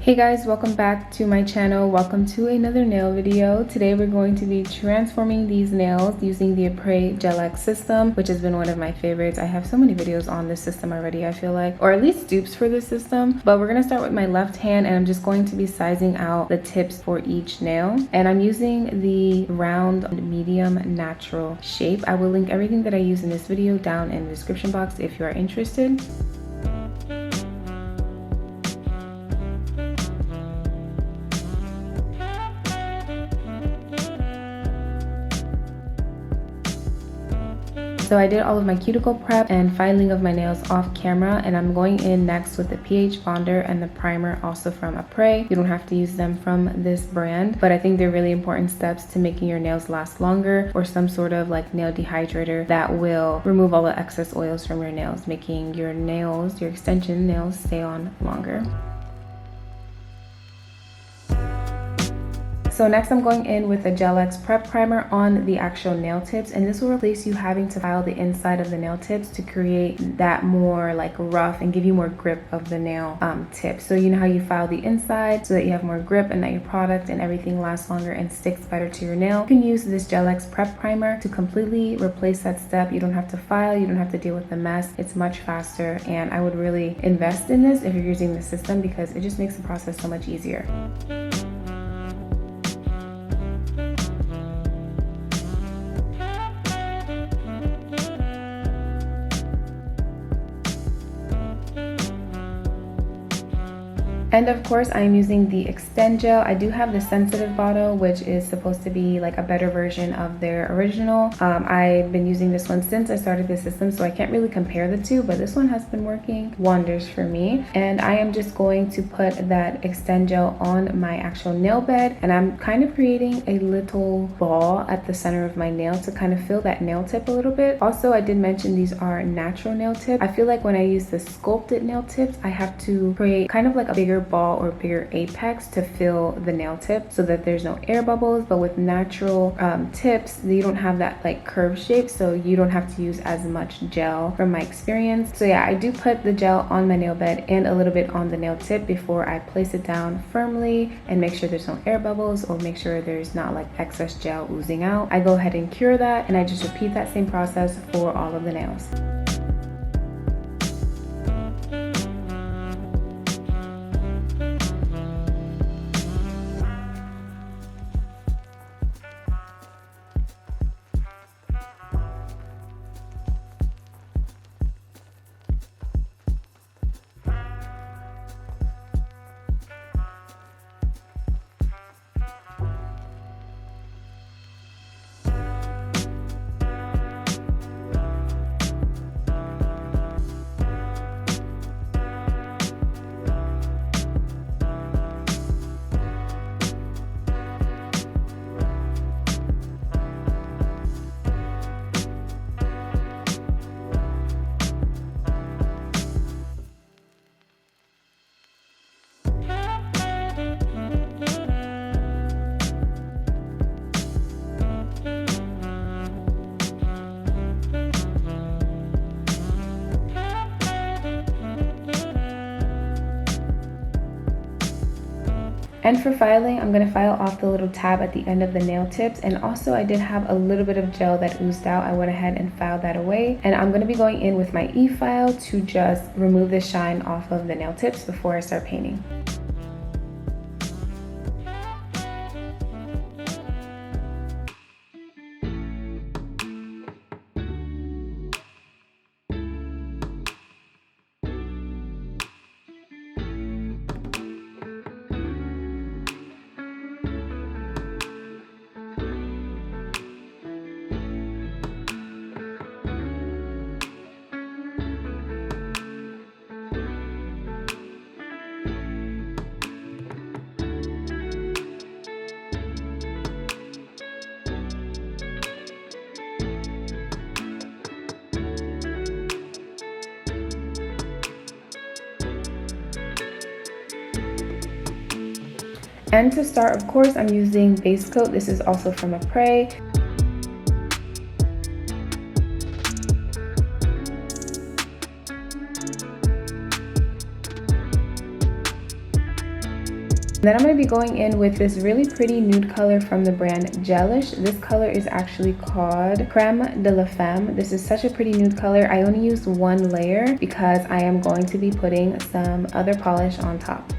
Hey guys, welcome back to my channel. Welcome to another nail video. Today we're going to be transforming these nails using the Apres Gel X system, which has been one of my favorites. I have so many videos on this system already, I feel like, or at least dupes for this system. But we're gonna start with my left hand, and I'm just going to be sizing out the tips for each nail. And I'm using the round medium natural shape. I will link everything that I use in this video down in the description box if you are interested. So I did all of my cuticle prep and filing of my nails off camera, and I'm going in next with the pH bonder and the primer, also from Apres. You don't have to use them from this brand, but I think they're really important steps to making your nails last longer, or some sort of like nail dehydrator that will remove all the excess oils from your nails, making your nails, your extension nails, stay on longer. So next I'm going in with the Gel X Prep Primer on the actual nail tips, and this will replace you having to file the inside of the nail tips to create that more like rough and give you more grip of the nail tip. So you know how you file the inside so that you have more grip and that your product and everything lasts longer and sticks better to your nail. You can use this Gel X Prep Primer to completely replace that step. You don't have to file, you don't have to deal with the mess. It's much faster, and I would really invest in this if you're using the system because it just makes the process so much easier. And of course, I'm using the Extend Gel. I do have the sensitive bottle, which is supposed to be like a better version of their original. I've been using this one since I started the system, so I can't really compare the two, but this one has been working wonders for me. And I am just going to put that Extend Gel on my actual nail bed, and I'm kind of creating a little ball at the center of my nail to kind of fill that nail tip a little bit. Also, I did mention these are natural nail tips. I feel like when I use the sculpted nail tips, I have to create kind of like a bigger ball or bigger apex to fill the nail tip so that there's no air bubbles, but with natural tips you don't have that like curved shape, so you don't have to use as much gel from my experience. So yeah, I do put the gel on my nail bed and a little bit on the nail tip before I place it down firmly and make sure there's no air bubbles, or make sure there's not like excess gel oozing out. I go ahead and cure that, and I just repeat that same process for all of the nails. And for filing, I'm going to file off the little tab at the end of the nail tips. And also I did have a little bit of gel that oozed out. I went ahead and filed that away. And I'm going to be going in with my e-file to just remove the shine off of the nail tips before I start painting. And to start, of course, I'm using base coat. This is also from Apres. Then I'm going to be going in with this really pretty nude color from the brand Gelish. This color is actually called Creme de la Femme. This is such a pretty nude color. I only used one layer because I am going to be putting some other polish on top.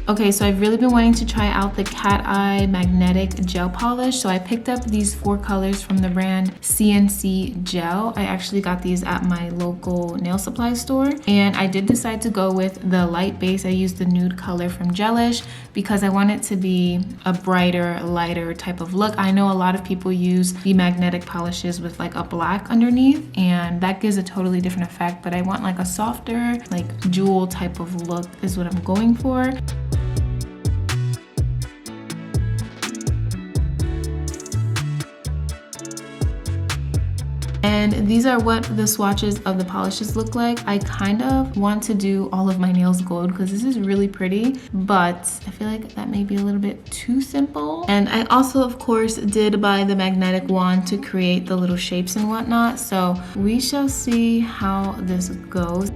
Okay, so I've really been wanting to try out the Cat Eye Magnetic Gel Polish. So I picked up these 4 colors from the brand CNC Gel. I actually got these at my local nail supply store. And I did decide to go with the light base. I used the nude color from Gelish because I want it to be a brighter, lighter type of look. I know a lot of people use the magnetic polishes with like a black underneath, and that gives a totally different effect. But I want like a softer, like jewel type of look is what I'm going for. And these are what the swatches of the polishes look like. I kind of want to do all of my nails gold because this is really pretty, but I feel like that may be a little bit too simple. And I also, of course, did buy the magnetic wand to create the little shapes and whatnot. So we shall see how this goes.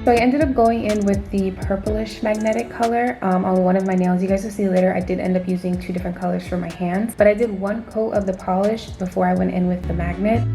So I ended up going in with the purplish magnetic color on one of my nails. You guys will see later I did end up using 2 different colors for my hands, but I did 1 coat of the polish before I went in with the magnet.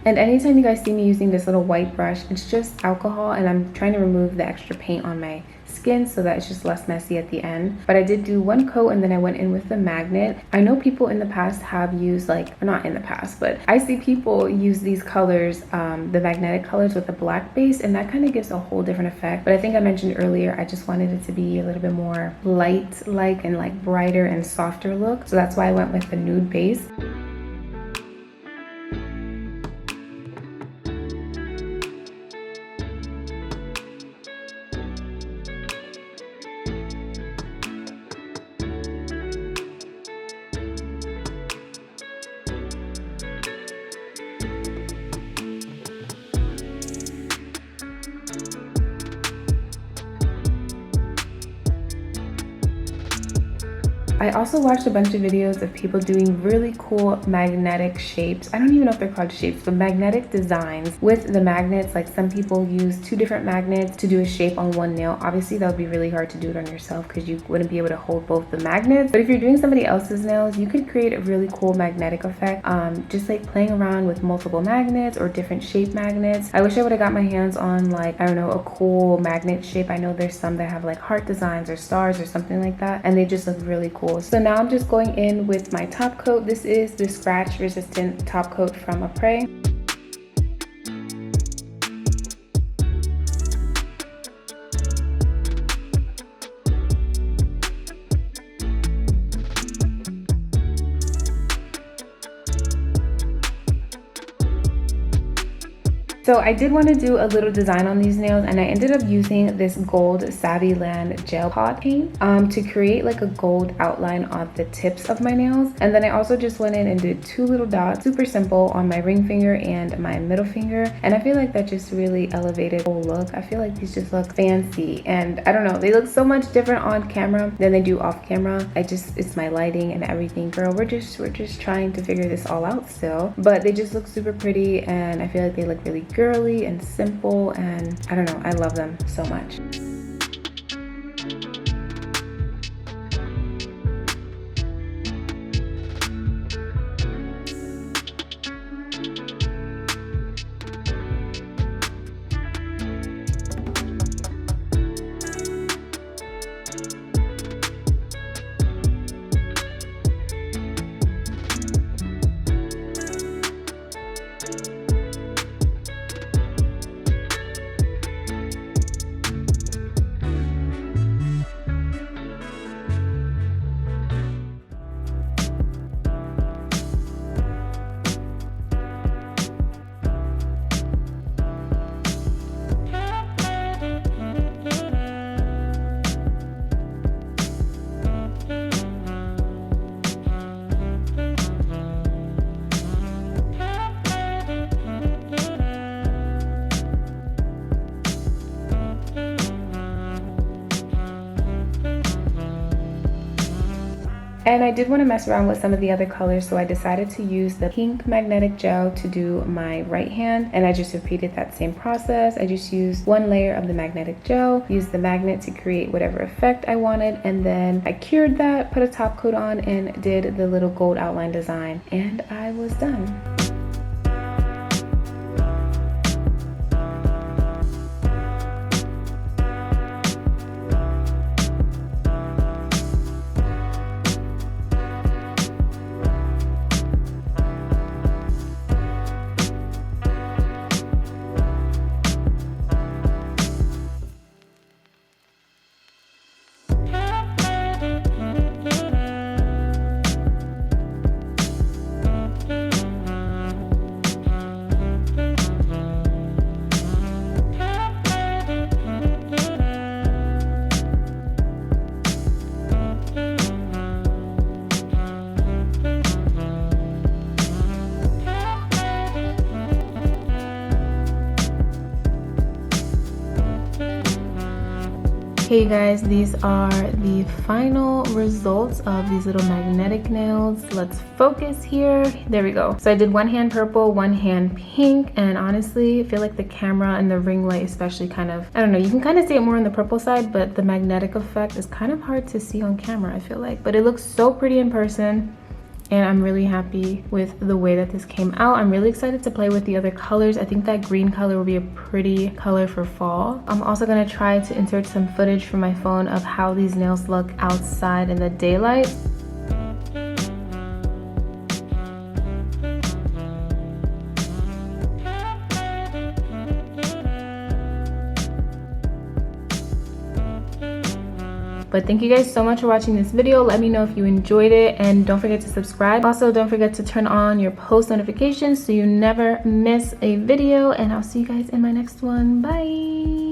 And anytime you guys see me using this little white brush, it's just alcohol, and I'm trying to remove the extra paint on my skin so that it's just less messy at the end. But I did do 1 coat and then I went in with the magnet. I know people in the past have used, like, not in the past, but I see people use these colors, the magnetic colors with a black base, and that kind of gives a whole different effect. But I think I mentioned earlier, I just wanted it to be a little bit more light-like and like brighter and softer look. So that's why I went with the nude base. I also watched a bunch of videos of people doing really cool magnetic shapes. I don't even know if they're called shapes, but magnetic designs with the magnets. Like, some people use 2 different magnets to do a shape on 1 nail. Obviously that would be really hard to do it on yourself because you wouldn't be able to hold both the magnets. But if you're doing somebody else's nails, you could create a really cool magnetic effect, just like playing around with multiple magnets or different shape magnets. I wish I would have got my hands on, like, I don't know, a cool magnet shape. I know there's some that have like heart designs or stars or something like that, and they just look really cool. So now I'm just going in with my top coat. This is the scratch resistant top coat from Apres. So I did want to do a little design on these nails, and I ended up using this gold Savvyland gel pot paint to create like a gold outline on the tips of my nails. And then I also just went in and did 2 little dots, super simple, on my ring finger and my middle finger. And I feel like that just really elevated the whole look. I feel like these just look fancy, and I don't know, they look so much different on camera than they do off camera. It's my lighting and everything. Girl, we're just trying to figure this all out still, but they just look super pretty, and I feel like they look really girly and simple, and I don't know, I love them so much. And I did want to mess around with some of the other colors, so I decided to use the pink magnetic gel to do my right hand, and I just repeated that same process. I just used one layer of the magnetic gel, used the magnet to create whatever effect I wanted, and then I cured that, put a top coat on, and did the little gold outline design, and I was done. Okay guys, these are the final results of these little magnetic nails. Let's focus here. There we go. So I did one hand purple, one hand pink, and honestly I feel like the camera and the ring light especially kind of, I don't know, you can kind of see it more on the purple side, but the magnetic effect is kind of hard to see on camera, I feel like. But it looks so pretty in person, and I'm really happy with the way that this came out. I'm really excited to play with the other colors. I think that green color will be a pretty color for fall. I'm also gonna try to insert some footage from my phone of how these nails look outside in the daylight. But thank you guys so much for watching this video. Let me know if you enjoyed it, and don't forget to subscribe. Also, don't forget to turn on your post notifications so you never miss a video, and I'll see you guys in my next one. Bye.